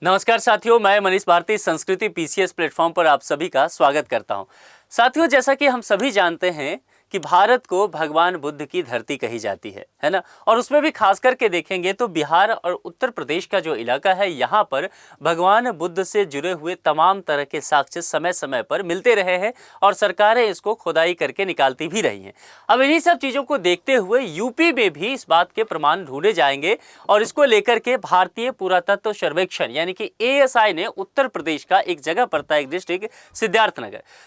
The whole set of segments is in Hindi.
नमस्कार साथियों, मैं मनीष भारती संस्कृति पीसीएस प्लेटफॉर्म पर आप सभी का स्वागत करता हूं। साथियों, जैसा कि हम सभी जानते हैं कि भारत को भगवान बुद्ध की धरती कही जाती है ना। और उसमें भी खास करके देखेंगे तो बिहार और उत्तर प्रदेश का जो इलाका है, यहाँ पर भगवान बुद्ध से जुड़े हुए तमाम तरह के साक्ष्य समय समय पर मिलते रहे हैं और सरकारें इसको खुदाई करके निकालती भी रही हैं। अब इन्हीं सब चीज़ों को देखते हुए यूपी में भी इस बात के प्रमाण ढूंढे जाएंगे और इसको लेकर के भारतीय पुरातत्व सर्वेक्षण यानी कि ASI ने उत्तर प्रदेश का एक जगह पड़ता है, एक डिस्ट्रिक्ट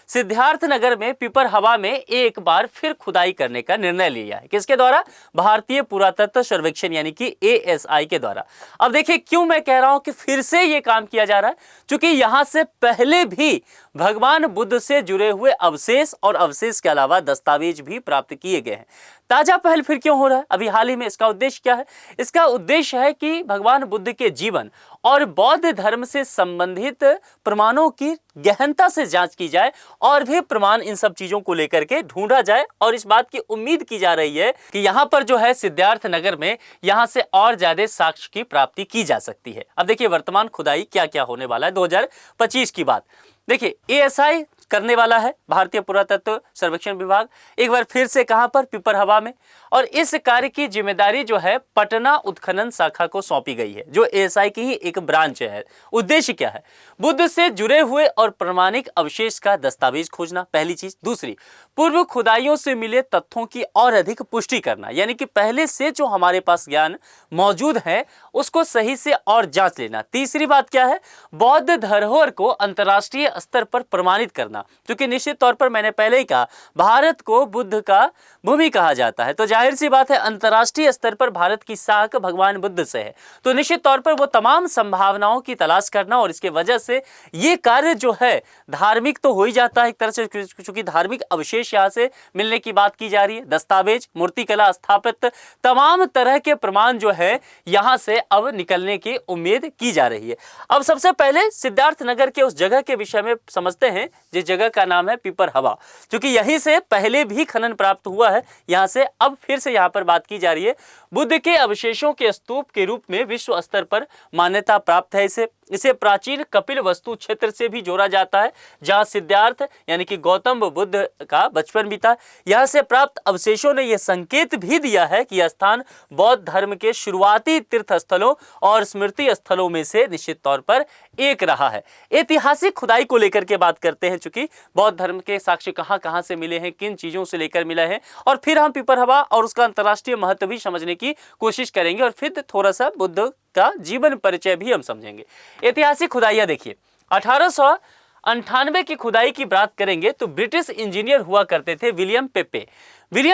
सिद्धार्थनगर में पिपरहवा में एक बार फिर खुदाई करने का निर्णय लिया है। किसके द्वारा? भारतीय पुरातत्व सर्वेक्षण यानी कि ASI के द्वारा। अब देखिए क्यों मैं कह रहा हूं कि फिर से ये काम किया जा रहा है, क्योंकि यहां से पहले भी भगवान बुद्ध से जुड़े हुए अवशेष और अवशेष के अलावा दस्तावेज भी प्राप्त किए गए हैं। ताजा पहल फिर क्यों हो रहा है अभी हाल ही में? इसका उद्देश्य क्या है? इसका उद्देश्य है कि भगवान बुद्ध के जीवन और बौद्ध धर्म से संबंधित प्रमाणों की गहनता से जांच की जाए और भी प्रमाण इन सब चीजों को लेकर के ढूंढा जाए। और इस बात की उम्मीद की जा रही है कि यहां पर जो है सिद्धार्थनगर में यहां से और ज्यादा साक्ष्य की प्राप्ति की जा सकती है। अब देखिए वर्तमान खुदाई क्या क्या होने वाला है 2025 की बात। देखिए ASI करने वाला है भारतीय पुरातत्व सर्वेक्षण विभाग, एक बार फिर से कहां पर? पिपरहवा में। और इस कार्य की जिम्मेदारी जो है पटना उत्खनन शाखा को सौंपी गई है, जो ASI की ही एक ब्रांच है। उद्देश्य क्या है? बुद्ध से जुड़े हुए और प्रमाणिक अवशेष का दस्तावेज खोजना, पहली चीज। दूसरी, पूर्व खुदाइयों से मिले तथ्यों की और अधिक पुष्टि करना, यानी कि पहले से जो हमारे पास ज्ञान मौजूद है उसको सही से और जांच लेना। तीसरी बात क्या है? बौद्ध धरोहर को अंतर्राष्ट्रीय स्तर पर प्रमाणित करना, क्योंकि निश्चित तौर पर मैंने पहले ही कहा भारत को बुद्ध का भूमि कहा जाता है, तो जाहिर सी बात है अंतर्राष्ट्रीय स्तर पर भारत की साख भगवान बुद्ध से है। तो निश्चित तौर पर वो तमाम संभावनाओं की तलाश करना, और इसके वजह से ये कार्य जो है धार्मिक तो हो ही जाता है एक तरह से, क्योंकि धार्मिक अवशेष यहाँ से मिलने की बात की जा रही है। दस्तावेज, मूर्तिकला, स्थापत्य, तमाम तरह के प्रमाण जो है यहाँ से अब निकलने की उम्मीद की जा रही है। अब सबसे पहले सिद्धार्थनगर के उस जगह के विषय में समझते हैं जिस जगह का नाम है पिपरहवा, क्योंकि यहीं से पहले भी खनन प्राप्त हुआ है। यहां से अब फिर से यहां पर बात की जा रही है। बुद्ध के अवशेषों के स्तूप के रूप में विश्व स्तर पर मान्यता प्राप्त है। इसे प्राचीन कपिल वस्तु क्षेत्र से भी जोड़ा जाता है, जहां सिद्धार्थ यानी कि गौतम बुद्ध का बचपन बीता। यहां से प्राप्त अवशेषों ने यह संकेत भी दिया है कि यह स्थान बौद्ध धर्म के शुरुआती तीर्थ स्थलों और स्मृति स्थलों में से निश्चित तौर पर एक रहा है। ऐतिहासिक खुदाई को लेकर के बात करते हैं, चूंकि बौद्ध धर्म के साक्ष्य कहां से मिले हैं, किन चीजों से लेकर मिले हैं, और फिर हम पिपरहवा और उसका अंतर्राष्ट्रीय महत्व भी समझने की कोशिश करेंगे, और फिर थोड़ा सा बुद्ध का जीवन परिचय भी हम समझेंगे। ऐतिहासिक खुदाइयां देखिए, 1898 की खुदाई की बात करेंगे तो ब्रिटिश इंजीनियर हुआ करते थे विलियम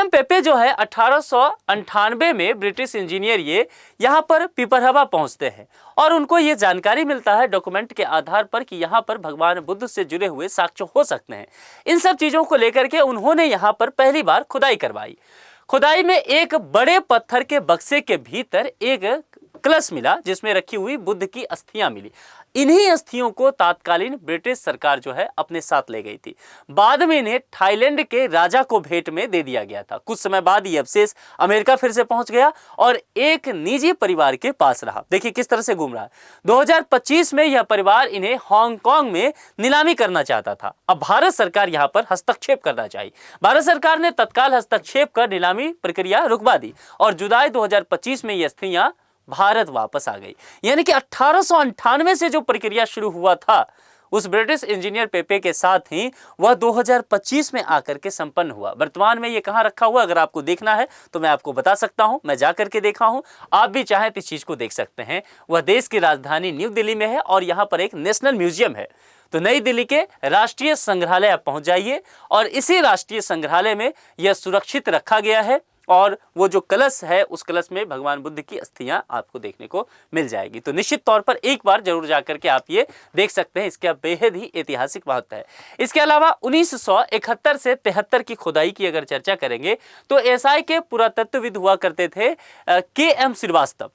पेपे जो है 1898 में ब्रिटिश इंजीनियर ये यहाँ पर पिपरहवा पहुँचते हैं, और उनको ये जानकारी मिलता है डॉक्यूमेंट के आधार पर कि यहाँ पर भगवान बुद्ध से जुड़े हुए साक्ष्य हो सकते हैं। इन सब चीज़ों को लेकर के उन्होंने यहाँ पर पहली बार खुदाई करवाई। खुदाई में एक बड़े पत्थर के बक्से के भीतर एक कलश मिला जिसमें रखी हुई बुद्ध की अस्थियां मिली। इन्हीं अस्थियों को तात्कालीन ब्रिटिश सरकार जो है अपने साथ ले गई थी। बाद में इन्हें थाईलैंड के राजा को भेंट में दे दिया गया था। कुछ समय बाद ये अवशेष अमेरिका फिर से पहुंच गया और एक निजी परिवार के पास रहा। देखिए किस तरह से घूम रहा है। 2025 में यह परिवार इन्हें हांगकांग में नीलामी करना चाहता था। अब भारत सरकार यहां पर हस्तक्षेप करना चाहिए। भारत सरकार ने तत्काल हस्तक्षेप कर नीलामी प्रक्रिया रुकवा दी और जुलाई 2025 में ये अस्थियां भारत वापस आ गई। यानी कि 1898 से जो प्रक्रिया शुरू हुआ था उस ब्रिटिश इंजीनियर पेपे के साथ ही वह 2025 में आकर के संपन्न हुआ। वर्तमान में ये कहाँ रखा हुआ, अगर आपको देखना है तो मैं आपको बता सकता हूं, मैं जाकर के देखा हूं, आप भी चाहें तो इस चीज को देख सकते हैं। वह देश की राजधानी न्यू दिल्ली में है और यहाँ पर एक नेशनल म्यूजियम है। तो नई दिल्ली के राष्ट्रीय संग्रहालय आप पहुंच जाइए और इसी राष्ट्रीय संग्रहालय में यह सुरक्षित रखा गया है, और वो जो कलश है उस कलश में भगवान बुद्ध की अस्थियां आपको देखने को मिल जाएगी। तो निश्चित तौर पर एक बार जरूर जाकर के आप ये देख सकते हैं, इसका बेहद ही ऐतिहासिक महत्व है। इसके अलावा 1971 से 73 की खुदाई की अगर चर्चा करेंगे तो एसआई के पुरातत्वविद हुआ करते थे KM श्रीवास्तव।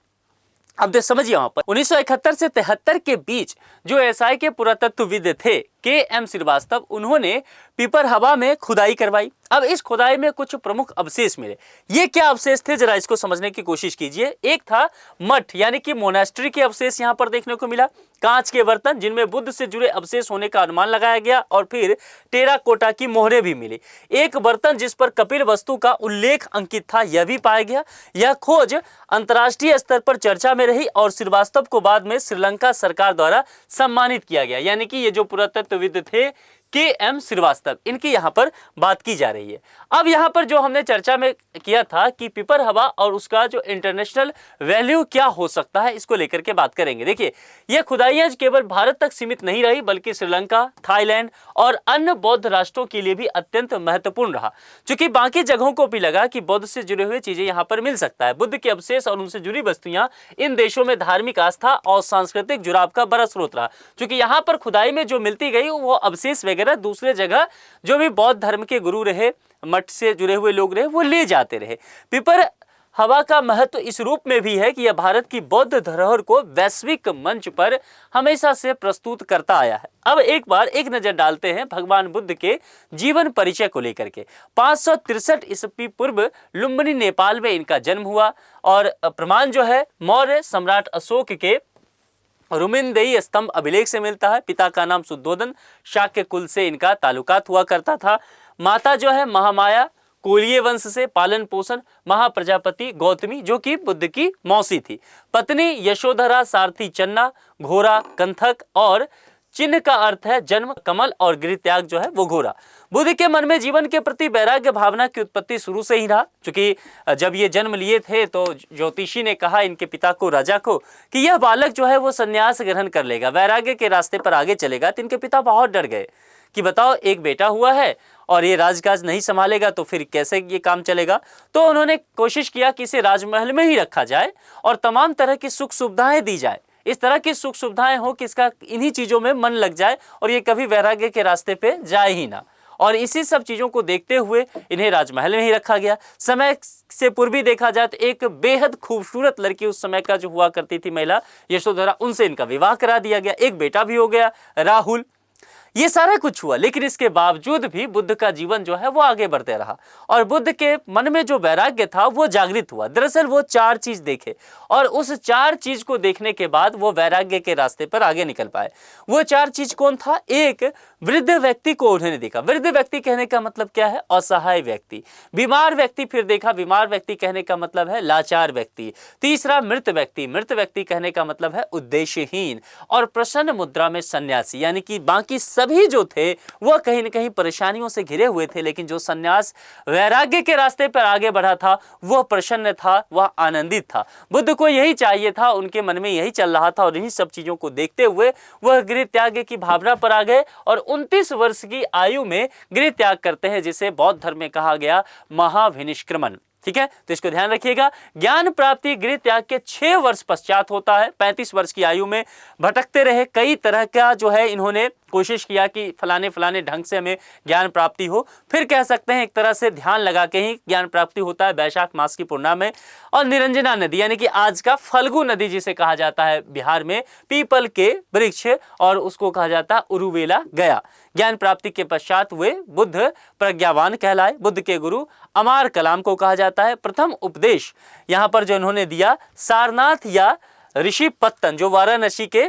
अब समझिए वहां पर 1971 से 73 के बीच जो एसआई के पुरातत्वविद थे के.एम. श्रीवास्तव, उन्होंने पिपरहवा में खुदाई करवाई। अब इस खुदाई में कुछ प्रमुख अवशेष मिले। ये क्या अवशेष थे, जरा इसको समझने की कोशिश कीजिए। एक था मठ यानी कि मोनास्ट्री के अवशेष यहाँ पर देखने को मिला, कांच के बर्तन जिनमें बुद्ध से जुड़े अवशेष होने का अनुमान लगाया गया, और फिर टेराकोटा की मोहरें भी मिली। एक बर्तन जिस पर कपिल वस्तु का उल्लेख अंकित था, यह भी पाया गया। यह खोज अंतर्राष्ट्रीय स्तर पर चर्चा में रही और श्रीवास्तव को बाद में श्रीलंका सरकार द्वारा सम्मानित किया गया। यानी कि ये जो पुरातत्वविद थे के.एम. श्रीवास्तव, इनकी यहाँ पर बात की जा रही है। अब यहाँ पर जो हमने चर्चा में किया था कि पिपरहवा और उसका जो इंटरनेशनल वैल्यू क्या हो सकता है, इसको लेकर के बात करेंगे। देखिए, ये खुदाइयाँ केवल भारत तक सीमित नहीं रही, बल्कि श्रीलंका, थाईलैंड और अन्य बौद्ध राष्ट्रों के लिए भी अत्यंत महत्वपूर्ण रहा, क्योंकि बाकी जगहों को भी लगा कि बौद्ध से जुड़े हुए चीजें यहाँ पर मिल सकता है। बुद्ध के अवशेष और उनसे जुड़ी वस्तुएं इन देशों में धार्मिक आस्था और सांस्कृतिक जुड़ाव का बड़ा स्रोत रहा, क्योंकि यहाँ पर खुदाई में जो मिलती गई वो अवशेष वगैरह दूसरे जगह जो भी बौद्ध धर्म के गुरु रहे, मठ से जुड़े हुए लोग रहे, वो ले जाते रहे। पिपरहवा का महत्व इस रूप में भी है कि यह भारत की बौद्ध धरोहर को वैश्विक मंच पर हमेशा से प्रस्तुत करता आया है। अब एक बार एक नजर डालते हैं भगवान बुद्ध के जीवन परिचय को लेकर के। 563 ईस्वी पूर्व लुम्बिनी, नेपाल में इनका जन्म हुआ, और प्रमाण जो है मौर्य सम्राट अशोक के रुमिनदेई स्तंभ अभिलेख से मिलता है। पिता का नाम शुद्धोदन, शाक्य कुल से इनका ताल्लुकात हुआ करता था। माता जो है महामाया, कोलिय वंश से पालन पोषण, महाप्रजापति गौतमी जो कि बुद्ध की मौसी थी। पत्नी यशोधरा, सारथी चन्ना, घोड़ा कंथक, और चिन्ह का अर्थ है जन्म, कमल, और गृह त्याग जो है वो घोड़ा। बुद्ध के मन में जीवन के प्रति वैराग्य भावना की उत्पत्ति शुरू से ही रहा, क्योंकि जब ये जन्म लिए थे तो ज्योतिषी ने कहा इनके पिता को, राजा को, कि यह बालक जो है वो संन्यास ग्रहण कर लेगा, वैराग्य के रास्ते पर आगे चलेगा। तो इनके पिता बहुत डर गए कि बताओ, एक बेटा हुआ है और ये राजकाज नहीं संभालेगा तो फिर कैसे ये काम चलेगा। तो उन्होंने कोशिश किया कि इसे राजमहल में ही रखा जाए और तमाम तरह की सुख सुविधाएं दी जाए, इस तरह की सुख सुविधाएं हो कि इसका इन्हीं चीजों में मन लग जाए और ये कभी वैराग्य के रास्ते पे जाए ही ना। और इसी सब चीजों को देखते हुए इन्हें राजमहल में ही रखा गया। समय से पूर्व भी देखा जाए तो एक बेहद खूबसूरत लड़की उस समय का जो हुआ करती थी महिला यशोधरा, उनसे इनका विवाह करा दिया गया। एक बेटा भी हो गया राहुल। ये सारा कुछ हुआ, लेकिन इसके बावजूद भी बुद्ध का जीवन जो है वो आगे बढ़ते रहा और बुद्ध के मन में जो वैराग्य था वो जागृत हुआ। दरअसल वो 4 चीज देखे और उस 4 चीज को देखने के बाद वो वैराग्य के रास्ते पर आगे निकल पाए। वो 4 चीज कौन था? एक, वृद्ध व्यक्ति को उन्होंने देखा। वृद्ध व्यक्ति कहने का मतलब क्या है? असहाय व्यक्ति। बीमार व्यक्ति फिर देखा, बीमार व्यक्ति कहने का मतलब है लाचार व्यक्ति। तीसरा, मृत व्यक्ति। मृत व्यक्ति कहने का मतलब है उद्देश्यहीन। और प्रसन्न मुद्रा में सन्यासी, यानी कि बाकी सभी जो थे वह कहीं न कहीं परेशानियों से घिरे हुए थे, लेकिन जो सन्यास वैराग्य के रास्ते पर आगे बढ़ा था वह प्रसन्न था, वह आनंदित था। बुद्ध को यही चाहिए था, उनके मन में यही चल रहा था और इन्हीं सब चीजों को देखते हुए वह गृह त्याग की भावना पर आ गए और 29 वर्ष की आयु में गृह त्याग करते हैं, जिसे बौद्ध धर्म में कहा गया महाविनिष्क्रमण। ठीक है, तो इसको ध्यान रखिएगा। ज्ञान प्राप्ति गृह त्याग के 6 वर्ष पश्चात होता है। 35 वर्ष की आयु में भटकते रहे, कई तरह का जो है इन्होंने कोशिश किया कि फलाने फलाने ढंग से हमें ज्ञान प्राप्ति हो। फिर कह सकते हैं एक तरह से ध्यान लगा के ही ज्ञान प्राप्ति होता है। वैशाख मास की पूर्णिमा में और निरंजना नदी यानी कि आज का फल्गु नदी जिसे कहा जाता है बिहार में, पीपल के वृक्ष, और उसको कहा जाता है उरुवेला गया। ज्ञान प्राप्ति के पश्चात वे बुद्ध प्रज्ञावान कहलाए। बुद्ध के गुरु अमार कलाम को कहा जाता है। प्रथम उपदेश यहाँ पर जो इन्होंने दिया सारनाथ या ऋषि पत्तन जो वाराणसी के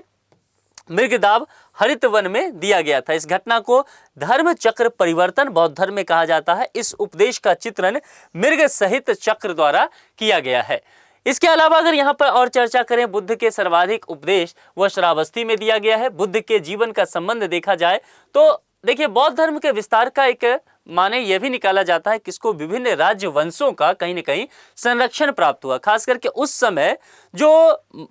मृगदाब हरित वन में दिया गया था। इस घटना को धर्म चक्र परिवर्तन बौद्ध धर्म में कहा जाता है। इस उपदेश का चित्रण मृग सहित चक्र द्वारा किया गया है। इसके अलावा अगर यहाँ पर और चर्चा करें, बुद्ध के सर्वाधिक उपदेश वह श्रावस्ती में दिया गया है। बुद्ध के जीवन का संबंध देखा जाए तो देखिए, बौद्ध धर्म के विस्तार का एक माने यह भी निकाला जाता है कि इसको विभिन्न राज्य वंशों का कहीं न कहीं संरक्षण प्राप्त हुआ। खास करके उस समय जो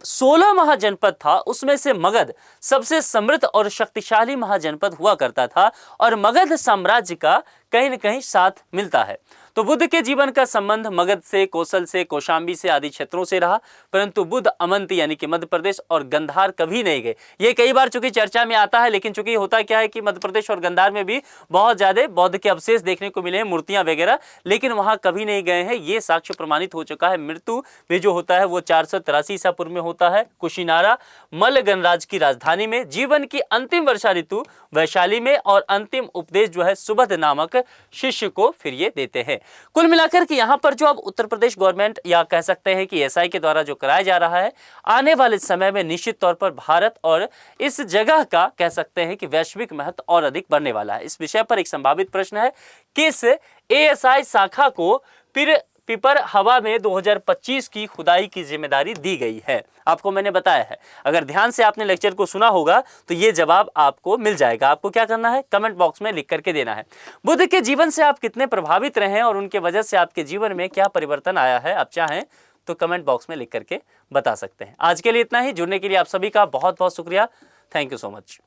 16 महाजनपद था उसमें से मगध सबसे समृद्ध और शक्तिशाली महाजनपद हुआ करता था और मगध साम्राज्य का कहीं न कहीं साथ मिलता है। तो बुद्ध के जीवन का संबंध मगध से, कौशल से, कौशाम्बी से आदि क्षेत्रों से रहा, परंतु बुद्ध अमंती यानी कि मध्य प्रदेश और गंधार कभी नहीं गए। ये कई बार चूंकि चर्चा में आता है, लेकिन चूंकि होता क्या है कि मध्य प्रदेश और गंधार में भी बहुत ज्यादा बौद्ध के अवशेष देखने को मिले हैं, मूर्तियां वगैरह, लेकिन वहां कभी नहीं गए हैं। ये साक्ष्य प्रमाणित हो चुका है। मृत्यु भी जो होता है वो 483 ईसा पूर्व में होता है, कुशीनारा मल्ल गणराज की राजधानी में। जीवन की अंतिम वर्षा ऋतु वैशाली में, और अंतिम उपदेश जो है सुबध नामक शिष्य को फिर ये देते हैं। कुल मिलाकर के यहाँ पर जो अब उत्तर प्रदेश गवर्नमेंट या कह सकते हैं कि एसआई के द्वारा जो कराया जा रहा है, आने वाले समय में निश्चित तौर पर भारत और इस जगह का कह सकते हैं कि वैश्विक महत्व और अधिक बढ़ने वाला है। इस विषय पर एक संभावित प्रश्न है, किस एएसआई शाखा को फिर पिपर हवा में 2025 की खुदाई की जिम्मेदारी दी गई है? आपको मैंने बताया है, अगर ध्यान से आपने लेक्चर को सुना होगा तो ये जवाब आपको मिल जाएगा। आपको क्या करना है, कमेंट बॉक्स में लिख करके देना है। बुद्ध के जीवन से आप कितने प्रभावित रहे हैं और उनके वजह से आपके जीवन में क्या परिवर्तन आया है, आप चाहें तो कमेंट बॉक्स में लिख करके बता सकते हैं। आज के लिए इतना ही। जुड़ने के लिए आप सभी का बहुत बहुत शुक्रिया। Thank you so much.